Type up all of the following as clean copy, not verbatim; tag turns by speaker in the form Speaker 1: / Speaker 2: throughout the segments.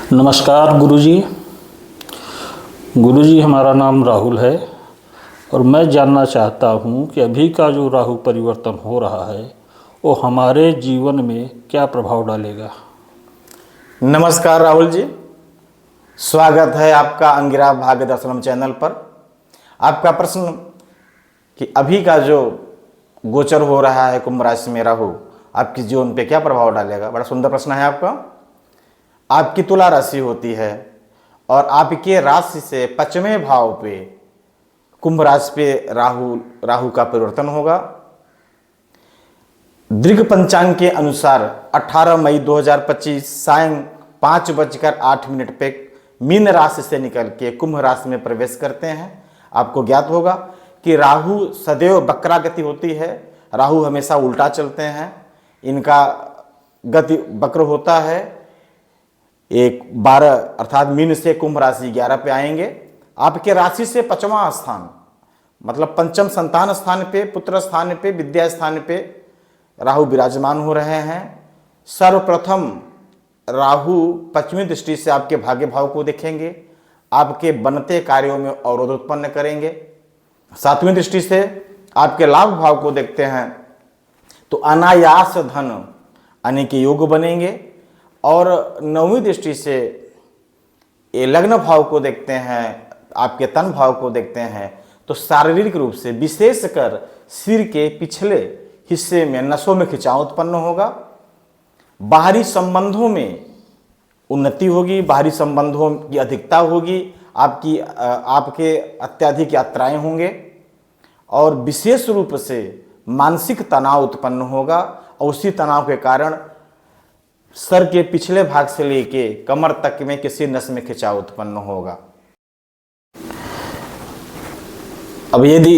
Speaker 1: नमस्कार गुरुजी। गुरुजी, हमारा नाम राहुल है और मैं जानना चाहता हूँ कि अभी का जो राहु परिवर्तन हो रहा है वो हमारे जीवन में क्या प्रभाव डालेगा।
Speaker 2: नमस्कार राहुल जी, स्वागत है आपका अंगिरा भाग्य दर्शनम चैनल पर। आपका प्रश्न कि अभी का जो गोचर हो रहा है कुंभ राशि में राहु आपके जीवन पे क्या प्रभाव डालेगा, बड़ा सुंदर प्रश्न है आपका। आपकी तुला राशि होती है और आपके राशि से 5वें भाव पे कुंभ राशि पे राहु का परिवर्तन होगा। दृग पंचांग के अनुसार 18 मई 2025 सायं 5:08 पे मीन राशि से निकल के कुंभ राशि में प्रवेश करते हैं। आपको ज्ञात होगा कि राहु सदैव वक्रागति होती है, राहु हमेशा उल्टा चलते हैं, इनका गति वक्र होता है। 12 अर्थात मीन से कुंभ राशि 11 पे आएंगे। आपके राशि से 5वां स्थान मतलब पंचम संतान स्थान पे, पुत्र स्थान पे, विद्या स्थान पे राहु विराजमान हो रहे हैं। सर्वप्रथम राहु 5वीं दृष्टि से आपके भाग्य भाव को देखेंगे, आपके बनते कार्यों में अवरोध उत्पन्न करेंगे। 7वीं दृष्टि से आपके लाभ भाव को देखते हैं तो अनायास धन आने के योग बनेंगे। और 9वीं दृष्टि से ये लग्न भाव को देखते हैं, आपके तन भाव को देखते हैं तो शारीरिक रूप से विशेषकर सिर के पिछले हिस्से में नसों में खिंचाव उत्पन्न होगा। बाहरी संबंधों में उन्नति होगी, बाहरी संबंधों की अधिकता होगी, आपके अत्यधिक यात्राएं होंगे और विशेष रूप से मानसिक तनाव उत्पन्न होगा। और उसी तनाव के कारण सर के पिछले भाग से लेके कमर तक में किसी नस में खिंचाव उत्पन्न होगा। अब यदि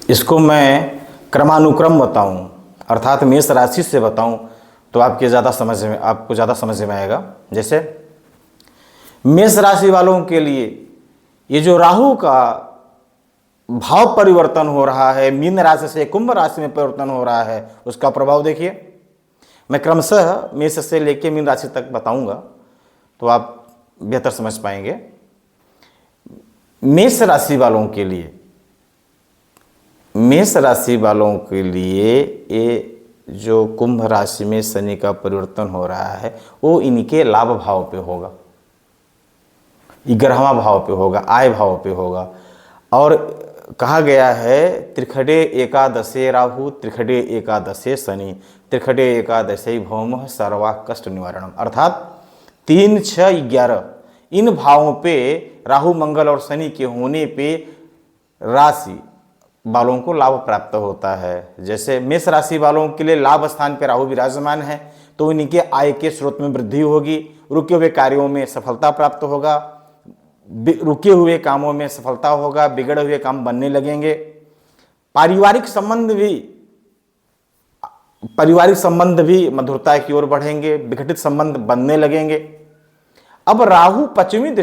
Speaker 2: इसको मैं क्रमानुक्रम बताऊं अर्थात मेष राशि से बताऊं तो आपको ज़्यादा समझ में आएगा। जैसे मेष राशि वालों के लिए ये जो राहु का भाव परिवर्तन हो रहा है, मीन राशि से कुंभ राशि में परिवर्तन हो रहा है, उसका प्रभाव देखिए। मैं क्रमशः मेष से लेके मीन राशि तक बताऊंगा तो आप बेहतर समझ पाएंगे। मेष राशि वालों के लिए ये जो कुंभ राशि में शनि का परिवर्तन हो रहा है वो इनके लाभ भाव पे होगा, 11वां भाव पे होगा, आय भाव पे होगा। और कहा गया है त्रिखडे एकादशे राहु त्रिखडे एकादशे शनि त्रिखडे एकादशे भौम सर्वा कष्ट निवारणम, अर्थात 3, 6, 11 इन भावों पे राहु मंगल और शनि के होने पे राशि वालों को लाभ प्राप्त होता है। जैसे मेष राशि वालों के लिए लाभ स्थान पे राहु विराजमान है तो इनके आय के स्रोत में वृद्धि होगी, रुके हुए कार्यों में सफलता प्राप्त होगा, रुके हुए कामों में सफलता होगा, बिगड़े हुए काम बनने लगेंगे। पारिवारिक संबंध भी मधुरता की ओर बढ़ेंगे, विघटित संबंध बनने लगेंगे। अब राहु 5वीं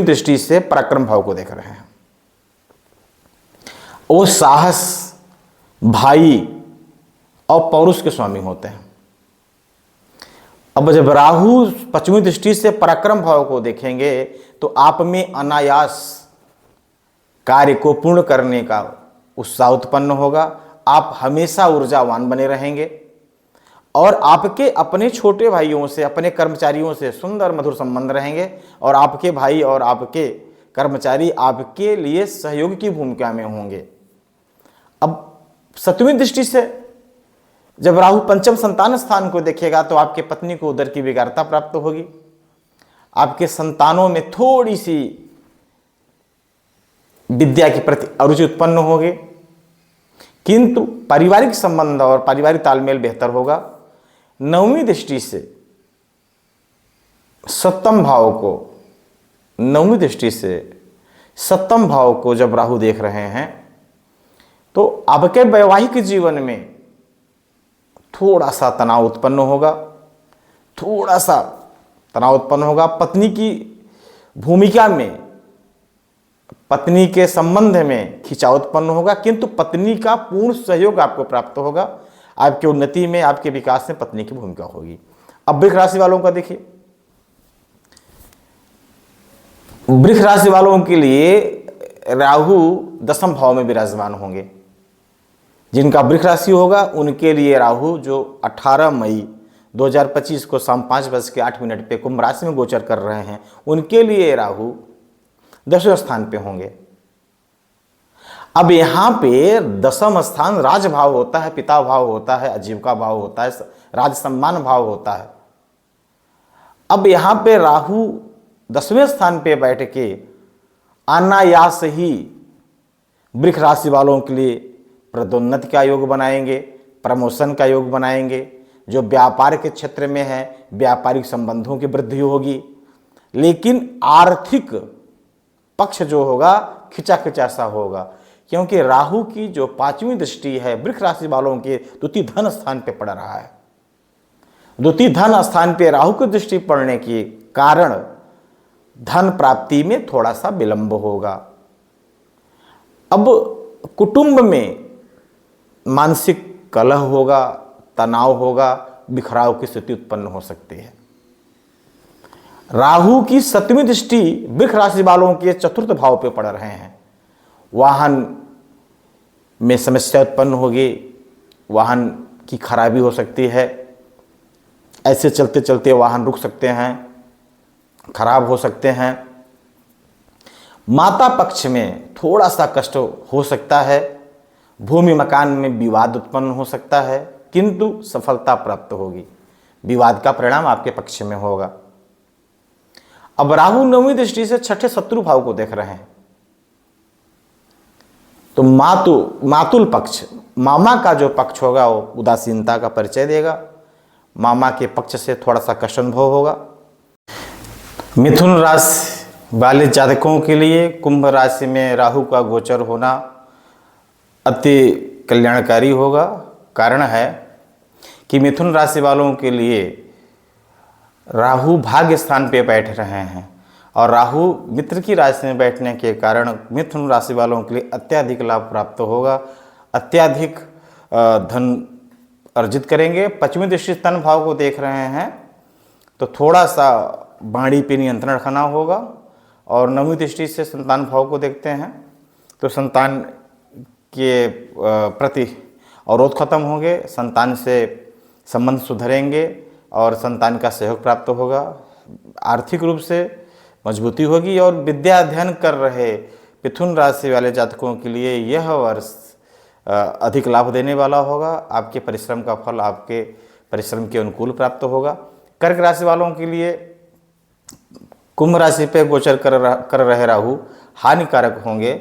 Speaker 2: दृष्टि से पराक्रम भाव को देख रहे हैं। वो साहस, भाई और पौरुष के स्वामी होते हैं। अब जब राहु 5वीं दृष्टि से पराक्रम भाव को देखेंगे तो आप में अनायास कार्य को पूर्ण करने का उत्साह उत्पन्न होगा, आप हमेशा ऊर्जावान बने रहेंगे और आपके अपने छोटे भाइयों से, अपने कर्मचारियों से सुंदर मधुर संबंध रहेंगे और आपके भाई और आपके कर्मचारी आपके लिए सहयोग की भूमिका में होंगे। अब 7वीं दृष्टि से जब राहु पंचम संतान स्थान को देखेगा तो आपके पत्नी को उदर की विकारता प्राप्त होगी, आपके संतानों में थोड़ी सी विद्या के प्रति अरुचि उत्पन्न होगी, किंतु पारिवारिक संबंध और पारिवारिक तालमेल बेहतर होगा। 9वीं दृष्टि से 7म भाव को जब राहु देख रहे हैं तो आपके वैवाहिक जीवन में थोड़ा सा तनाव उत्पन्न होगा, पत्नी की भूमिका में, पत्नी के संबंध में खिंचाव उत्पन्न होगा, किंतु पत्नी का पूर्ण सहयोग आपको प्राप्त होगा। आपकी उन्नति में, आपके विकास में पत्नी की भूमिका होगी। अब वृष राशि वालों का देखिए, वृष राशि वालों के लिए राहु दसम भाव में विराजमान होंगे। जिनका वृष राशि होगा उनके लिए राहु जो 18 मई 2025 को शाम 5:08 पे कुंभ राशि में गोचर कर रहे हैं, उनके लिए राहु 10वें स्थान पे होंगे। अब यहां पे दसम स्थान राज भाव होता है, पिता भाव होता है, आजीविका भाव होता है, राज सम्मान भाव होता है। अब यहां पे राहु 10वें स्थान पे बैठ के अनायास ही वृष राशि वालों के लिए पदोन्नति का योग बनाएंगे, प्रमोशन का योग बनाएंगे। जो व्यापार के क्षेत्र में है व्यापारिक संबंधों की वृद्धि होगी, लेकिन आर्थिक पक्ष जो होगा खिंचा खिंचा सा होगा, क्योंकि राहु की जो 5वीं दृष्टि है वृष राशि वालों के द्वितीय धन स्थान पे पड़ रहा है। द्वितीय धन स्थान पे राहु की दृष्टि पड़ने के कारण धन प्राप्ति में थोड़ा सा विलंब होगा। अब कुटुंब में मानसिक कलह होगा, तनाव होगा, बिखराव की स्थिति उत्पन्न हो सकती है। राहु की 7वीं दृष्टि वृष राशि वालों के 4th भाव पे पड़ रहे हैं। वाहन में समस्या उत्पन्न होगी, वाहन की खराबी हो सकती है, ऐसे चलते चलते वाहन रुक सकते हैं, खराब हो सकते हैं। माता पक्ष में थोड़ा सा कष्ट हो सकता है, भूमि मकान में विवाद उत्पन्न हो सकता है, किंतु सफलता प्राप्त होगी। विवाद का परिणाम आपके पक्ष में होगा। अब राहु 9वीं दृष्टि से 6ठे शत्रु भाव को देख रहे हैं, तो मातुल पक्ष, मामा का जो पक्ष होगा वो उदासीनता का परिचय देगा। मामा के पक्ष से थोड़ा सा कष्ट अनुभव होगा। मिथुन राशि वाले जातकों के लिए कुंभ राशि में राहु का गोचर होना अति कल्याणकारी होगा। कारण है कि मिथुन राशि वालों के लिए राहु भाग्य स्थान पे बैठ रहे हैं, और राहु मित्र की राशि में बैठने के कारण मिथुन राशि वालों के लिए अत्याधिक लाभ प्राप्त होगा, अत्याधिक धन अर्जित करेंगे। 5वीं दृष्टि स्तन भाव को देख रहे हैं, तो थोड़ा सा वाणी पे नियंत्रण रखना होगा। और 9वीं दृष्टि से संतान भाव को देखते हैं, तो संतान के प्रति अवरोध खत्म होंगे, संतान से संबंध सुधरेंगे और संतान का सहयोग प्राप्त होगा। आर्थिक रूप से मजबूती होगी। और विद्या अध्ययन कर रहे मिथुन राशि वाले जातकों के लिए यह वर्ष अधिक लाभ देने वाला होगा। आपके परिश्रम का फल आपके परिश्रम के अनुकूल प्राप्त होगा। कर्क राशि वालों के लिए कुंभ राशि पे गोचर कर रहे राहु हानिकारक होंगे।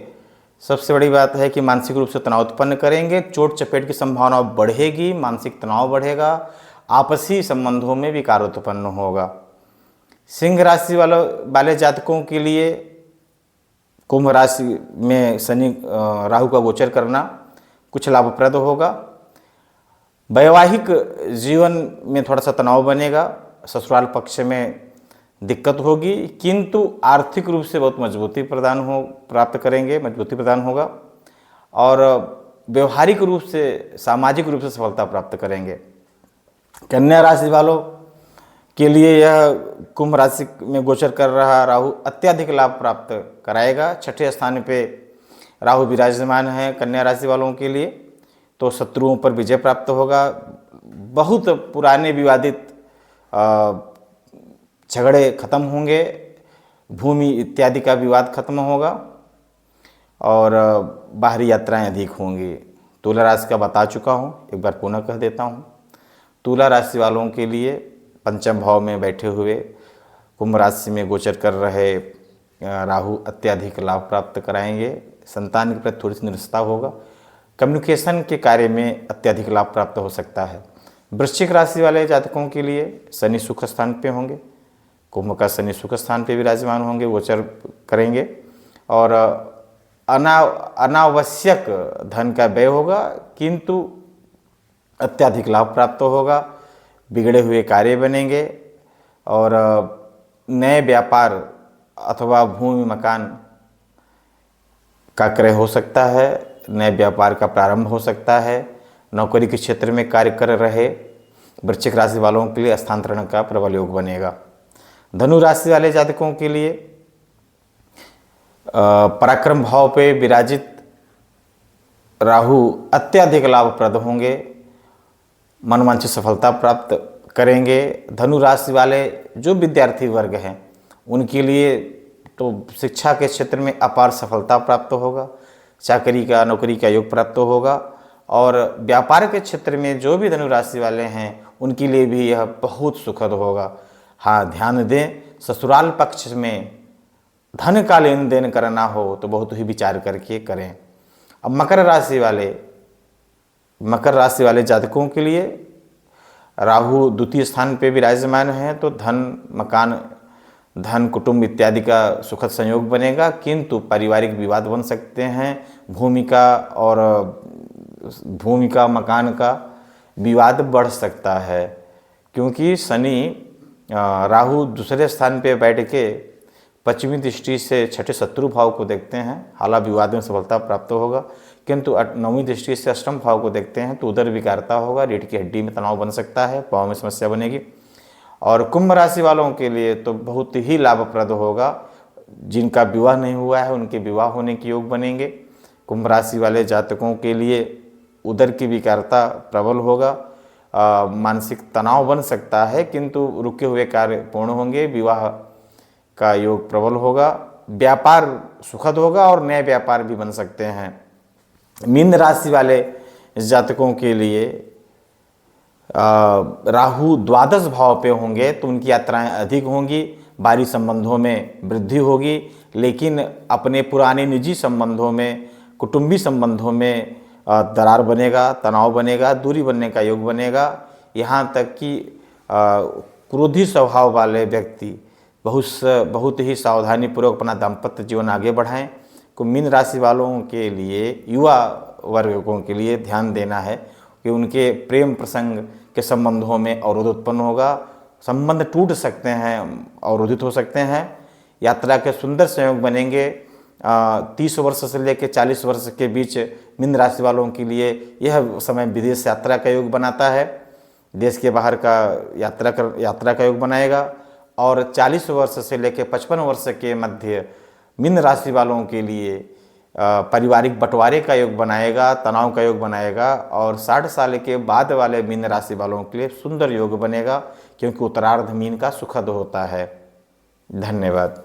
Speaker 2: सबसे बड़ी बात है कि मानसिक रूप से तनाव उत्पन्न करेंगे, चोट चपेट की संभावना बढ़ेगी, मानसिक तनाव बढ़ेगा, आपसी संबंधों में विकार उत्पन्न होगा। सिंह राशि वाले जातकों के लिए कुंभ राशि में शनि राहु का गोचर करना कुछ लाभप्रद होगा। वैवाहिक जीवन में थोड़ा सा तनाव बनेगा, ससुराल पक्ष में दिक्कत होगी, किंतु आर्थिक रूप से बहुत मजबूती प्राप्त करेंगे, मजबूती प्रदान होगा। और व्यवहारिक रूप से, सामाजिक रूप से सफलता प्राप्त करेंगे। कन्या राशि वालों के लिए यह कुंभ राशि में गोचर कर रहा राहु अत्याधिक लाभ प्राप्त कराएगा। 6ठे स्थान पे राहु विराजमान है कन्या राशि वालों के लिए, तो शत्रुओं पर विजय प्राप्त होगा। बहुत पुराने विवादित झगड़े खत्म होंगे, भूमि इत्यादि का विवाद खत्म होगा और बाहरी यात्राएं अधिक होंगी। तुला राशि का बता चुका हूँ, एक बार पुनः कह देता हूँ। तुला राशि वालों के लिए पंचम भाव में बैठे हुए कुंभ राशि में गोचर कर रहे राहु अत्याधिक लाभ प्राप्त कराएंगे। संतान के प्रति थोड़ी सी निरस्ता होगा। कम्युनिकेशन के कार्य में अत्याधिक लाभ प्राप्त हो सकता है। वृश्चिक राशि वाले जातकों के लिए शनि सुख स्थान पे होंगे, कुंभ का शनि सुख स्थान पे विराजमान होंगे, गोचर करेंगे और अनावश्यक धन का व्यय होगा, किंतु अत्याधिक लाभ प्राप्त होगा। बिगड़े हुए कार्य बनेंगे और नए व्यापार अथवा भूमि मकान का क्रय हो सकता है, नए व्यापार का प्रारंभ हो सकता है। नौकरी के क्षेत्र में कार्य कर रहे वृश्चिक राशि वालों के लिए स्थानांतरण का प्रबल योग बनेगा। धनु राशि वाले जातकों के लिए पराक्रम भाव पे विराजित राहु अत्यधिक लाभप्रद होंगे, मनवांछित सफलता प्राप्त करेंगे। धनु राशि वाले जो विद्यार्थी वर्ग हैं उनके लिए तो शिक्षा के क्षेत्र में अपार सफलता प्राप्त होगा, चाकरी का नौकरी का योग प्राप्त होगा। और व्यापार के क्षेत्र में जो भी धनु राशि वाले हैं उनके लिए भी यह बहुत सुखद होगा। हाँ, ध्यान दें, ससुराल पक्ष में धन का लेन देन करना हो तो बहुत ही विचार करके करें। अब मकर राशि वाले जातकों के लिए राहु द्वितीय स्थान पे विराजमान है, तो धन, मकान, धन, कुटुंब इत्यादि का सुखद संयोग बनेगा, किंतु पारिवारिक विवाद बन सकते हैं। भूमि का मकान का विवाद बढ़ सकता है, क्योंकि शनि राहु दूसरे स्थान पे बैठ के पश्चिमी दृष्टि से छठे शत्रु भाव को देखते हैं। हालांकि विवाद में सफलता प्राप्त होगा, किंतु नौवीं दृष्टि से अष्टम भाव को देखते हैं तो उधर विकारता होगा, रीढ़ की हड्डी में तनाव बन सकता है, पाँव में समस्या बनेगी। और कुंभ राशि वालों के लिए तो बहुत ही लाभप्रद होगा। जिनका विवाह नहीं हुआ है उनके विवाह होने के योग बनेंगे। कुंभ राशि वाले जातकों के लिए उदर की विकारता प्रबल होगा, मानसिक तनाव बन सकता है, किंतु रुके हुए कार्य पूर्ण होंगे, विवाह का योग प्रबल होगा, व्यापार सुखद होगा और नए व्यापार भी बन सकते हैं। मीन राशि वाले जातकों के लिए राहु द्वादश भाव पे होंगे तो उनकी यात्राएं अधिक होंगी, बाहरी संबंधों में वृद्धि होगी, लेकिन अपने पुराने निजी संबंधों में, कुटुंबी संबंधों में दरार बनेगा, तनाव बनेगा, दूरी बनने का योग बनेगा। यहाँ तक कि क्रोधी स्वभाव वाले व्यक्ति बहुत ही सावधानीपूर्वक अपना दाम्पत्य जीवन आगे बढ़ाएं। को मीन राशि वालों के लिए, युवा वर्गों के लिए ध्यान देना है कि उनके प्रेम प्रसंग के संबंधों में अवरोध उत्पन्न होगा, संबंध टूट सकते हैं, अवरोधित हो सकते हैं। यात्रा के सुंदर संयोग बनेंगे। 30 वर्ष से लेकर 40 वर्ष के बीच मीन राशि वालों के लिए यह समय विदेश यात्रा का योग बनाता है, देश के बाहर का यात्रा का योग बनाएगा। और 40 वर्ष से लेकर 55 वर्ष के मध्य मीन राशि वालों के लिए पारिवारिक बंटवारे का योग बनाएगा, तनाव का योग बनाएगा। और 60 साल के बाद वाले मीन राशि वालों के लिए सुंदर योग बनेगा, क्योंकि उत्तरार्ध मीन का सुखद होता है। धन्यवाद।